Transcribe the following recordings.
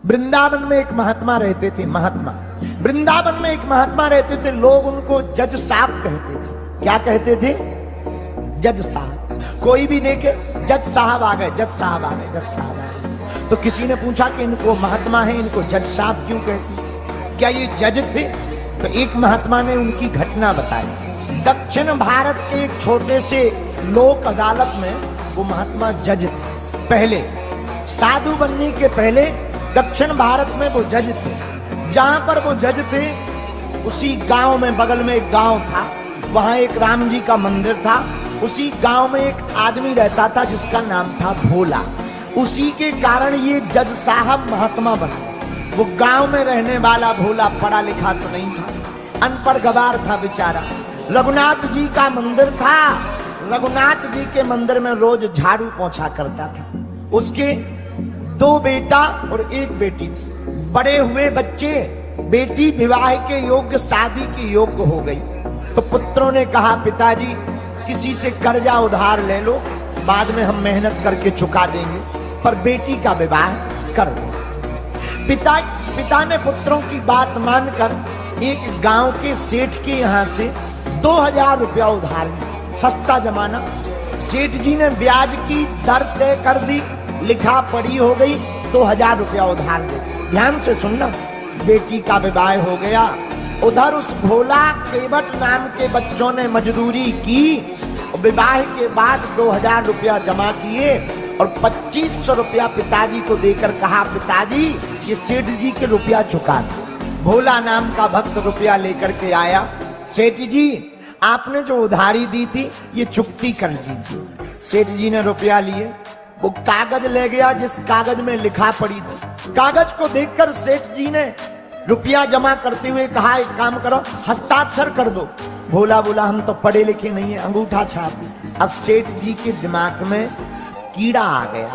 वृंदावन में एक महात्मा रहते थे। महात्मा वृंदावन में एक महात्मा रहते थे। लोग उनको जज साहब कहते थे। क्या कहते थे? जज साहब। कोई भी देखे जज साहब आ गए, जज साहब आ गए, जज साहब आ गए। तो किसी ने पूछा कि इनको महात्मा है, इनको जज साहब क्यों कहते? क्या ये जज थे? तो एक महात्मा ने उनकी घटना बताई। दक्षिण भारत के एक छोटे से लोक अदालत में वो महात्मा जज थे। पहले साधु बनने के पहले दक्षिण भारत में वो जज थे। जहां पर वो जज थे उसी गांव में, बगल में एक गांव था, वहां एक राम जी का मंदिर था। उसी गांव में एक आदमी रहता था जिसका नाम था भोला। उसी के कारण ये जज साहब महात्मा बना। वो गांव में रहने वाला भोला पढ़ा लिखा तो नहीं था, अनपढ़ गवार था बेचारा। रघुनाथ जी का मंदिर था। रघुनाथ जी के मंदिर में रोज झाड़ू पोंछा करता था। उसके 2 बेटा और 1 बेटी थी। बड़े हुए बच्चे, बेटी विवाह के योग्य, शादी के योग्य हो गई। तो पुत्रों ने कहा पिताजी किसी से कर्जा उधार ले लो, बाद में हम मेहनत करके चुका देंगे, पर बेटी का विवाह कर दो। पिता ने पुत्रों की बात मानकर एक गांव के सेठ के यहां से 2000 रुपया उधार लिया। सस्ता जमाना। सेठ जी ने ब्याज की दर तय कर दी, लिखा पढ़ी हो गई, 2000 रुपया उधार दे। ध्यान से सुनना। बेटी का विवाह हो गया। उधर उस भोला केवट नाम के बच्चों ने मजदूरी की। विवाह के बाद 2000 रुपया जमा किए और 2500 रुपया पिताजी को देकर कहा पिताजी ये सेठ जी के रुपया चुका दो। भोला नाम का भक्त रुपया लेकर के आया। सेठ जी आपने जो उधारी दी थी ये चुकती कर दीजिए। सेठ जी ने रुपया लिए। वो कागज ले गया जिस कागज में लिखा पड़ी थी। कागज को देखकर सेठ जी ने रुपया जमा करते हुए कहा एक काम करो, हस्ताक्षर कर दो। भोला बोला हम तो पढ़े लिखे नहीं है, अंगूठा छाप। अब सेठ जी के दिमाग में कीड़ा आ गया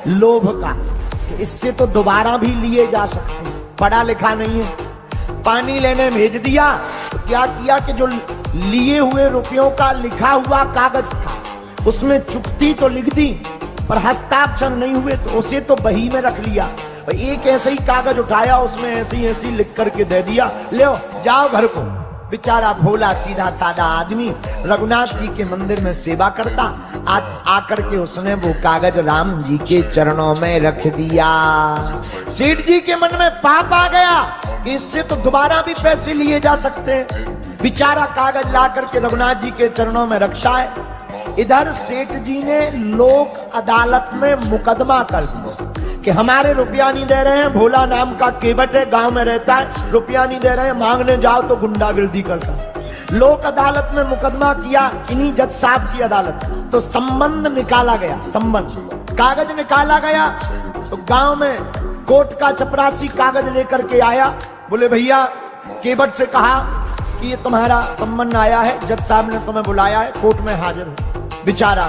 लोभ का कि इससे तो दोबारा भी लिए जा सकते, पढ़ा लिखा नहीं है। पानी लेने भेज दिया। तो क्या किया कि जो लिए हुए रुपयों का लिखा हुआ कागज था उसमें चुकती तो लिख दी, पर हस्ताक्षर नहीं हुए, तो उसे तो बही में रख लिया। एक ऐसे ही कागज उठाया, उसमें ऐसी लिख करके दे दिया, ले जाओ घर को। बेचारा भोला सीधा साधा आदमी रघुनाथ जी के मंदिर में सेवा करता। आकर के उसने वो कागज राम जी के चरणों में रख दिया। सेठ जी के मन में पाप आ गया कि इससे तो दोबारा भी पैसे लिए जा सकते हैं। बेचारा कागज ला करके रघुनाथ जी के चरणों में रखता है। इधर सेठ जी ने लोक अदालत में मुकदमा कर दिया कि हमारे रुपया नहीं दे रहे हैं। भोला नाम का केवट है, गांव में रहता है, रुपया नहीं दे रहे हैं, मांगने जाओ तो गुंडागिर्दी करता है। लोक अदालत में मुकदमा किया, इन्हीं जज साहब की अदालत। तो संबंध निकाला गया, संबंध कागज निकाला गया। तो गांव में कोर्ट का चपरासी कागज लेकर के आया। बोले भैया केवट से कहा कि ये तुम्हारा संबंध आया है, जज साहब ने तुम्हें बुलाया है, कोर्ट में हाजिर हो। बेचारा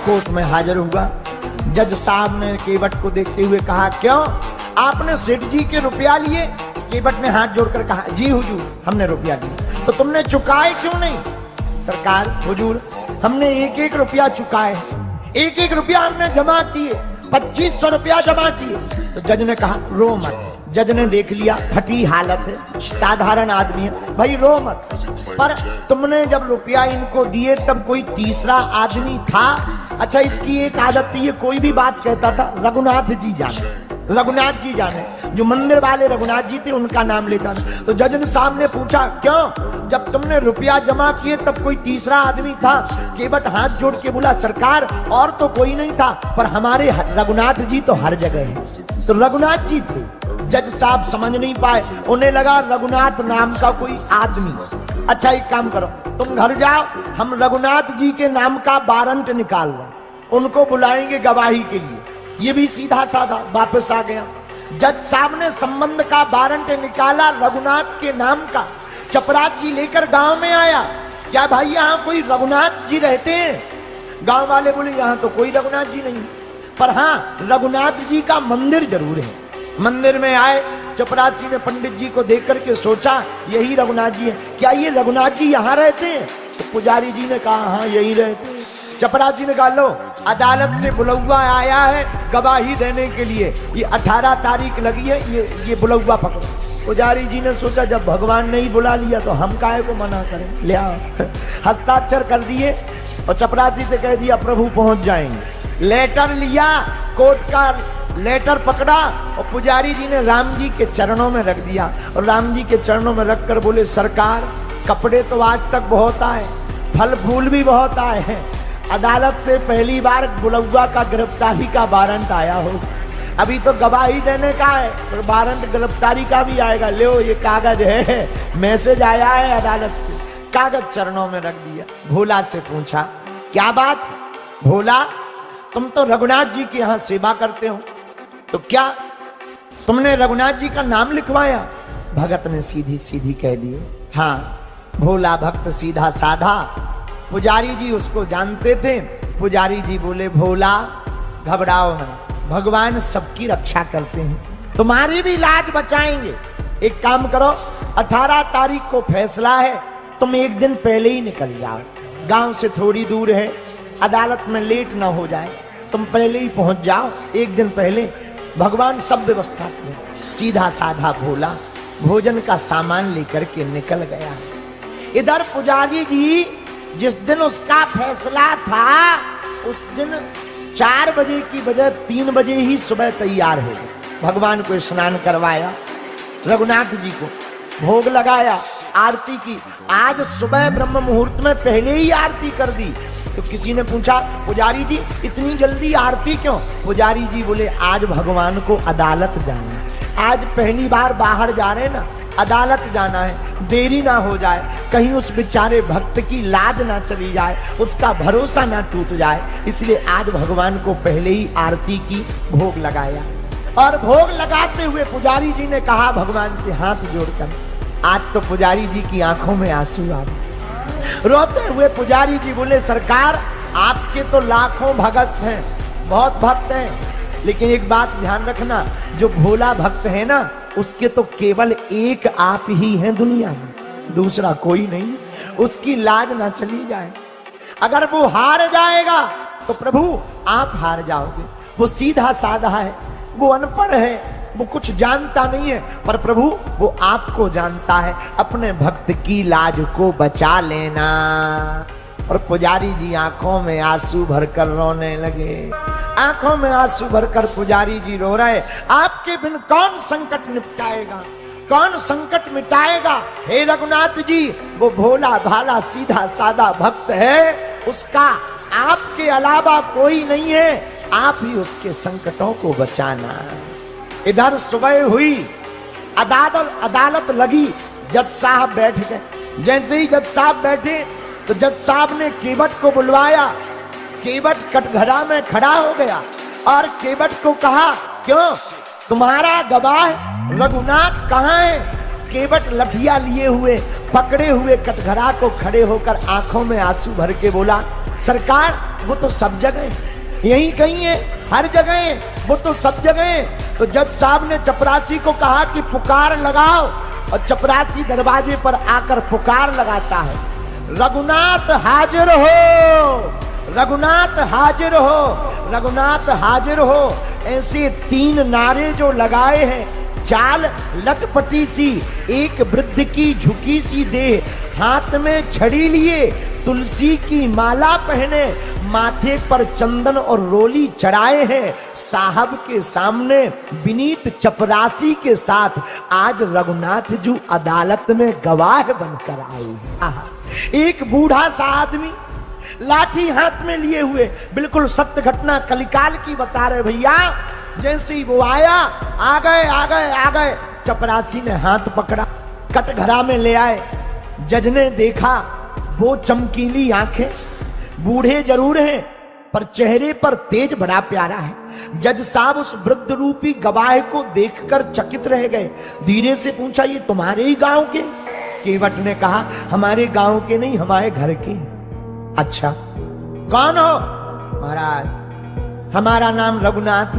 कोर्ट में हाजिर हुआ। जज साहब ने केवट को देखते हुए कहा क्यों आपने सेठ जी के रुपया लिए? केवट ने हाथ जोड़कर कहा जी हुजूर हमने रुपया लिए। तो तुमने चुकाए क्यों नहीं? सरकार हुजूर हमने 1-1 रुपया चुकाए, 1-1 रुपया हमने जमा किए, 2500 रुपया जमा किए। तो जज ने कहा रो मत। जज ने देख लिया फटी हालत है, साधारण आदमी है, भाई रो मत। पर तुमने जब रुपया इनको दिए तब कोई तीसरा आदमी था? अच्छा इसकी एक आदत थी, ये कोई भी बात कहता था रघुनाथ जी जाने, रघुनाथ जी जाने। जो मंदिर वाले रघुनाथ जी थे उनका नाम लेता था। तो जज ने सामने पूछा क्यों जब तुमने रुपया जमा किए तब कोई तीसरा आदमी था? केवट हाथ जोड़ के बोला सरकार और तो कोई नहीं था, पर हमारे रघुनाथ जी तो हर जगह है। तो रघुनाथ जी थे। जज साहब समझ नहीं पाए, उन्हें लगा रघुनाथ नाम का कोई आदमी। अच्छा एक काम करो तुम घर जाओ, हम रघुनाथ जी के नाम का वारंट निकाल रहे, उनको बुलाएंगे गवाही के लिए। ये भी सीधा साधा वापस आ गया। जज साहब ने संबंध का वारंट निकाला रघुनाथ के नाम का। चपरासी लेकर गांव में आया। क्या भाई यहाँ कोई रघुनाथ जी रहते हैं? गांव वाले बोले यहाँ तो कोई रघुनाथ जी नहीं, पर हाँ रघुनाथ जी का मंदिर जरूर है। मंदिर में आए, चपरासी ने पंडित जी को देख करके सोचा यही रघुनाथ जी है। क्या ये रघुनाथ जी यहाँ रहते हैं? तो पुजारी जी ने कहा हाँ यही रहते हैं। चपरासी ने कहा लो अदालत से बुलौआ आया है गवाही देने के लिए, ये 18 तारीख लगी है, ये बुलौआ पकड़ो। पुजारी जी ने सोचा जब भगवान ने ही बुला लिया तो हम काहे को मना करें, ले आओ। हस्ताक्षर कर दिए और चपरासी से कह दिया प्रभु पहुंच जाएंगे। लेटर लिया, कोर्ट का लेटर पकड़ा और पुजारी जी ने राम जी के चरणों में रख दिया और राम जी के चरणों में रखकर बोले सरकार कपड़े तो आज तक बहुत आए, फल फूल भी बहुत आए हैं, अदालत से पहली बार बुलौआ का गिरफ्तारी का वारंट आया हो, अभी तो गवाही देने का है और वारंट गिरफ्तारी का भी आएगा, लो ये कागज है, मैसेज आया है अदालत से। कागज चरणों में रख दिया। भोला से पूछा क्या बात भोला, तुम तो रघुनाथ जी के यहाँ सेवा करते हो, तो क्या तुमने रघुनाथ जी का नाम लिखवाया? भगत ने सीधी सीधी कह दिए हाँ। भोला भक्त सीधा साधा, पुजारी जी उसको जानते थे। पुजारी जी बोले भोला घबराओ ना, भगवान सबकी रक्षा करते हैं, तुम्हारी भी लाज बचाएंगे। एक काम करो 18 तारीख को फैसला है, तुम एक दिन पहले ही निकल जाओ, गांव से थोड़ी दूर है, अदालत में लेट ना हो जाए, तुम पहले ही पहुंच जाओ, एक दिन पहले, भगवान सब व्यवस्था करें। सीधा साधा भोला भोजन का सामान लेकर के निकल गया। इधर पुजारी जी जिस दिन उसका फैसला था उस दिन 4 बजे की बजाय 3 बजे ही सुबह तैयार हो गए। भगवान को स्नान करवाया, रघुनाथ जी को भोग लगाया, आरती की। आज सुबह ब्रह्म मुहूर्त में पहले ही आरती कर दी। तो किसी ने पूछा पुजारी जी इतनी जल्दी आरती क्यों? पुजारी जी बोले आज भगवान को अदालत जाना है, आज पहली बार बाहर जा रहे हैं ना, अदालत जाना है, देरी ना हो जाए, कहीं उस बेचारे भक्त की लाज ना चली जाए, उसका भरोसा ना टूट जाए, इसलिए आज भगवान को पहले ही आरती की भोग लगाया। और भोग लगाते हुए पुजारी जी ने कहा भगवान से हाथ जोड़कर, आज तो पुजारी जी की आंखों में आंसू आ गए। रोते हुए पुजारी जी बोले सरकार आपके तो लाखों भक्त हैं, बहुत भक्त हैं, लेकिन एक बात ध्यान रखना, जो भोला भक्त है ना उसके तो केवल एक आप ही हैं दुनिया में, दूसरा कोई नहीं, उसकी लाज ना चली जाए। अगर वो हार जाएगा तो प्रभु आप हार जाओगे। वो सीधा साधा है, वो अनपढ़ है, वो कुछ जानता नहीं है, पर प्रभु वो आपको जानता है, अपने भक्त की लाज को बचा लेना। और पुजारी जी आंखों में आंसू भरकर रोने लगे। आंखों में आंसू भरकर पुजारी जी रो रहे, आपके बिन कौन संकट निपटाएगा, कौन संकट मिटाएगा? हे रघुनाथ जी वो भोला भाला सीधा साधा भक्त है, उसका आपके अलावा कोई नहीं है, आप ही उसके संकटों को बचाना। इधर सुबह हुई, अदालत लगी, जज साहब बैठ गए। जैसे ही जज साहब बैठे तो जज साहब ने केवट को बुलवाया। केवट कटघरा में खड़ा हो गया और केवट को कहा क्यों तुम्हारा गवाह रघुनाथ कहाँ है? केवट लठिया लिए हुए पकड़े हुए कटघरा को खड़े होकर आंखों में आंसू भर के बोला सरकार वो तो सब जगह यही कहीं है, हर जगह है, वो तो सब जगह है। तो जज साहब ने चपरासी को कहा कि पुकार लगाओ, और चपरासी दरवाजे पर आकर पुकार लगाता है, रघुनाथ हाजिर हो, रघुनाथ हाजिर हो, रघुनाथ हाजिर हो। ऐसे 3 नारे जो लगाए हैं, चाल लटपटी सी, एक वृद्ध की झुकी सी देह, हाथ में छड़ी लिए, तुलसी की माला पहने, माथे पर चंदन और रोली चढ़ाए हैं, साहब के सामने विनीत चपरासी के साथ आज रघुनाथ जी अदालत में गवाह बनकर आए। एक बूढ़ा सा आदमी लाठी हाथ में लिए हुए, बिल्कुल सत्य घटना कलिकाल की बता रहे भैया। जैसे ही वो आया, आ गए, चपरासी ने हाथ पकड़ा, कटघरा में ले आए। जज ने देखा वो चमकीली आंखें, बूढ़े जरूर हैं पर चेहरे पर तेज बड़ा प्यारा है। जज साहब उस वृद्ध रूपी गवाह को देखकर चकित रह गए। धीरे से पूछा ये तुम्हारे ही गांव के? केवट ने कहा हमारे गांव के नहीं, हमारे घर के। अच्छा कौन हो? महाराज हमारा नाम रघुनाथ।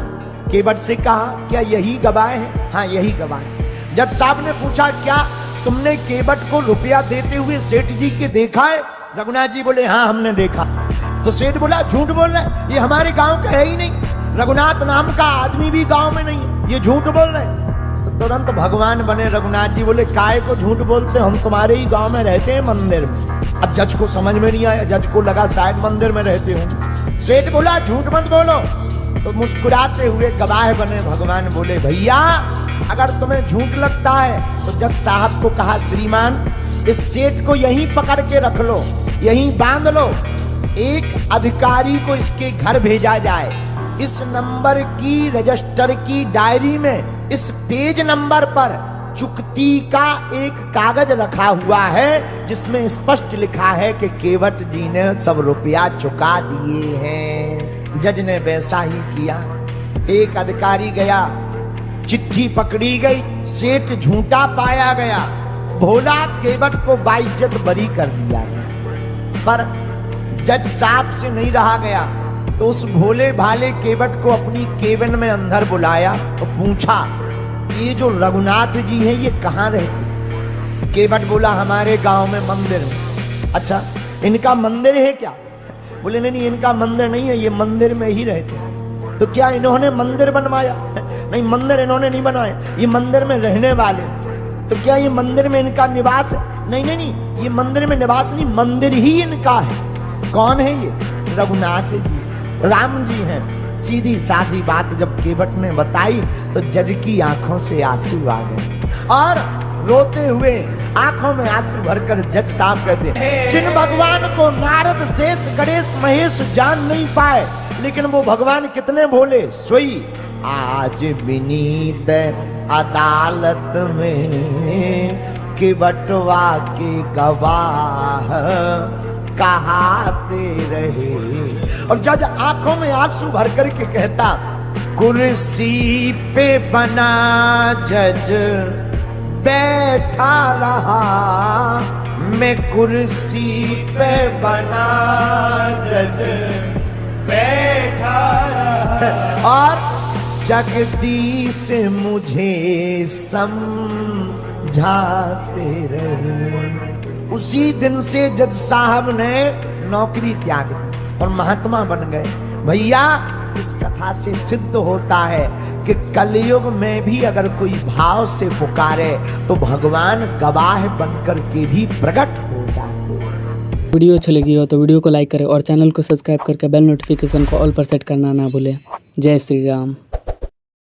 केवट से कहा क्या यही गवाह है? हाँ यही गवाह है। जज साहब ने पूछा क्या तुमने केवट को रुपया देते हुए सेठ जी के देखा है? रघुनाथ जी बोले हाँ हमने देखा। तो सेठ बोला झूठ बोल रहे हैं, ये हमारे गांव का है ही नहीं, रघुनाथ नाम का आदमी भी गांव में नहीं है, ये झूठ बोल रहे हैं। तो तुरंत भगवान बने रघुनाथ जी, बोले काय को झूठ बोलते, हम तुम्हारे ही गांव में रहते हैं मंदिर में। अब जज को समझ में नहीं आया, जज को लगा शायद मंदिर में रहते होंगे। सेठ बोला झूठ मत बोलो। तो मुस्कुराते हुए गवाह बने भगवान, बोले भैया अगर तुम्हें झूठ लगता है तो जज साहब को कहा श्रीमान इस सेठ को यहीं पकड़ के रख लो, यहीं बांध लो, एक अधिकारी को इसके घर भेजा जाए, इस नंबर की रजिस्टर की डायरी में इस पेज नंबर पर चुकती का एक कागज रखा हुआ है जिसमें स्पष्ट लिखा है कि केवट जी ने सब रुपया चुका दिए हैं। जज ने वैसा ही किया। एक अधिकारी गया, चिट्ठी पकड़ी गई, सेठ झूठा पाया गया, भोला केवट को बाइज्जत बरी कर दिया गया। पर जज साहब से नहीं रहा गया तो उस भोले भाले केवट को अपनी केबिन में अंदर बुलाया और पूछा ये जो रघुनाथ जी हैं ये कहाँ रहते? केवट बोला हमारे गांव में मंदिर में। अच्छा इनका मंदिर है क्या? बोले नहीं इनका मंदिर नहीं है, ये मंदिर में ही रहते हैं। तो क्या इन्होंने मंदिर बनवाया? नहीं मंदिर इन्होंने नहीं बनवाया, ये मंदिर में रहने वाले। तो क्या ये मंदिर में इनका निवास है? नहीं नहीं नहीं, ये मंदिर में निवास नहीं, मंदिर ही इनका है। कौन है ये? रघुनाथ जी, राम जी हैं। सीधी सादी बात जब केवट ने बताई तो जज की आंखों से आंसू आ गए और रोते हुए आंखों में आंसू भरकर जज साहब कहते जिन भगवान को नारद शेष गणेश महेश जान नहीं पाए, लेकिन वो भगवान कितने भोले। सोई आज विनीत अदालत में केवटवा के गवाह कहाते रहे। और जज आंखों में आंसू भर करके कहता कुर्सी पे बना जज बैठा रहा, मैं कुर्सी पे बना जज बैठा रहा और जगदीश मुझे समझाते रहे। उसी दिन से जज साहब ने नौकरी त्याग दी और महात्मा बन गए। भैया इस कथा से सिद्ध होता है कि कलयुग में भी अगर कोई भाव से पुकारे तो भगवान गवाह बनकर के भी प्रकट हो जाते हैं। वीडियो अच्छी लगी हो तो वीडियो को लाइक करें और चैनल को सब्सक्राइब करके बेल नोटिफिकेशन को ऑल पर सेट करना ना भूलें। जय श्री राम।